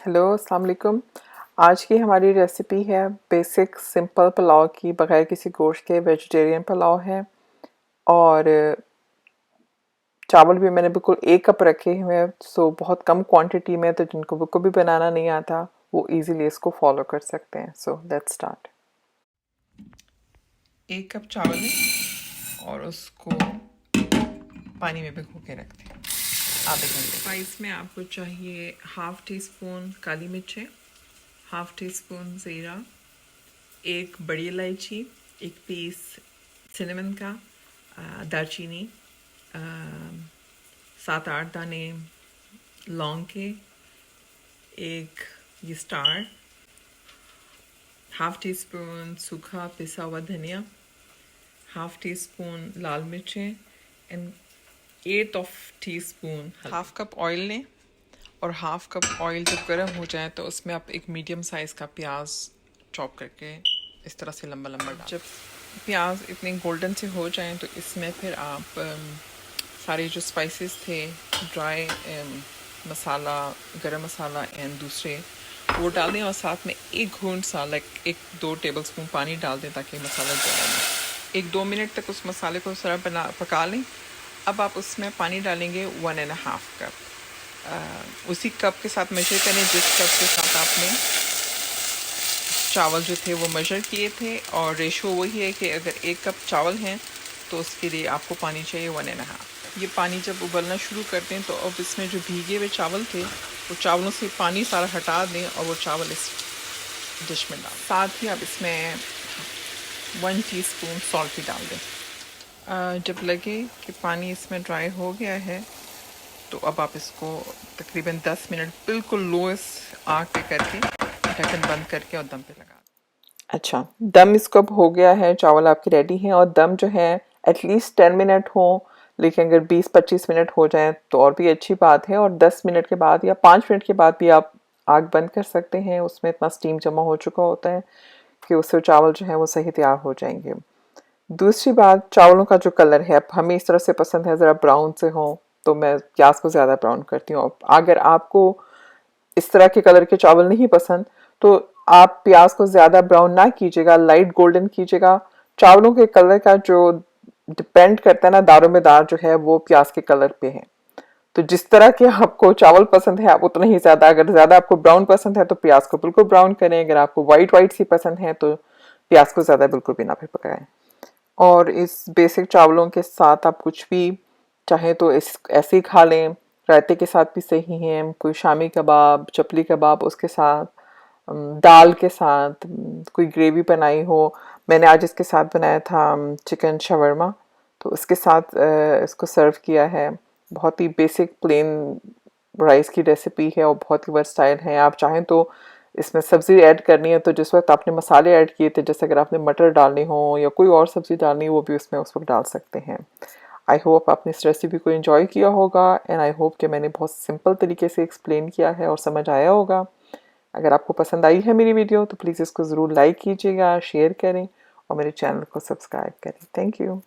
Hello अस्सलाम वालेकुम। आज की हमारी रेसिपी है बेसिक सिंपल पुलाव की, बगैर किसी गोश्त के वेजिटेरियन पुलाव है। और चावल भी मैंने बिल्कुल 1 कप रखे हुए हैं, सो बहुत कम क्वांटिटी में, तो जिनको बिल्कुल भी बनाना नहीं आता वो इजीली इसको फॉलो कर सकते हैं। So let's start. 1 कप चावल है और उसको पानी में भिगो के रखते हैं आधे घंटे। स्पाइस में आपको चाहिए 1/2 टीस्पून काली मिर्च, 1/2 टीस्पून ज़ीरा, 1 बड़ी इलायची, 1 पीस सिनेमन का, दालचीनी, 7-8 दाने लौंग के, 1 ये स्टार, 1/2 टीस्पून सूखा पिसा हुआ धनिया, 1/2 टीस्पून लाल मिर्चें एंड 1/8 टीस्पून। 1/2 कप ऑयल लें और 1/2 कप ऑयल जब गर्म हो जाए तो उसमें आप एक मीडियम साइज़ का प्याज चॉप करके इस तरह से लंबा लंबा डाल। जब प्याज इतने गोल्डन से हो जाएं तो इसमें फिर आप सारे जो स्पाइसेस थे, ड्राई मसाला, गरम मसाला एंड दूसरे, वो डाल दें और साथ में 1 घूंट सा 1-2 टेबलस्पून पानी डाल दें ताकि मसाला जले ना। 1-2 मिनट तक उस मसाले को सारा पका लें। अब आप उसमें पानी डालेंगे 1.5 कप। उसी कप के साथ मेजर करें जिस कप के साथ आपने चावल जो थे वो मेजर किए थे, और रेशो वही है कि अगर 1 कप चावल हैं तो उसके लिए आपको पानी चाहिए 1.5। ये पानी जब उबलना शुरू करते हैं तो अब इसमें जो भीगे हुए चावल थे वो चावलों से पानी सारा हटा दें और वो चावल इस डिश में डालें। साथ ही आप इसमें 1 टीस्पून सॉल्ट भी डाल दें। जब लगे कि पानी इसमें ड्राई हो गया है तो अब आप इसको तकरीबन 10 मिनट बिल्कुल लोएस्ट आग पे करके ढक्कन बंद करके और दम पे लगा। अच्छा, दम इसको अब हो गया है, चावल आपके रेडी हैं। और दम जो है एटलीस्ट 10 मिनट हो, लेकिन अगर 20-25 मिनट हो जाए तो और भी अच्छी बात है। और 10 मिनट के बाद या 5 मिनट के बाद भी आप आग बंद कर सकते हैं। उसमें इतना स्टीम जमा हो चुका होता है कि उससे चावल जो है वो सही तैयार हो जाएंगे। दूसरी बात, चावलों का जो कलर है, अब हमें इस तरह से पसंद है ज़रा ब्राउन से हो, तो मैं प्याज को ज़्यादा ब्राउन करती हूँ। अगर आपको इस तरह के कलर के चावल नहीं पसंद तो आप प्याज को ज़्यादा ब्राउन ना कीजिएगा, लाइट गोल्डन कीजिएगा। चावलों के कलर का जो डिपेंड करता है ना, दारोमदार जो है वो प्याज के कलर पे है। तो जिस तरह के आपको चावल पसंद है आप उतना ही ज़्यादा, अगर ज़्यादा आपको ब्राउन पसंद है तो प्याज को बिल्कुल ब्राउन करें, अगर आपको वाइट वाइट सी पसंद है तो प्याज को ज़्यादा बिल्कुल भी ना फिर पकाएं। और इस बेसिक चावलों के साथ आप कुछ भी चाहे तो इस ऐसे ही खा लें, रायते के साथ भी सही हैं, कोई शामी कबाब, चपली कबाब उसके साथ, दाल के साथ, कोई ग्रेवी बनाई हो। मैंने आज इसके साथ बनाया था चिकन शवरमा, तो उसके साथ इसको सर्व किया है। बहुत ही बेसिक प्लेन राइस की रेसिपी है और बहुत ही वर्सटाइल है। आप चाहें तो इसमें सब्ज़ी ऐड करनी है तो जिस वक्त आपने मसाले ऐड किए थे, जैसे अगर आपने मटर डालने हो या कोई और सब्ज़ी डालनी हो वो भी उसमें उस वक्त डाल सकते हैं। आई होप आपने इस रेसिपी को एंजॉय किया होगा एंड आई होप कि मैंने बहुत सिंपल तरीके से एक्सप्लेन किया है और समझ आया होगा। अगर आपको पसंद आई है मेरी वीडियो तो प्लीज़ इसको ज़रूर लाइक कीजिएगा, शेयर करें और मेरे चैनल को सब्सक्राइब करें। Thank you.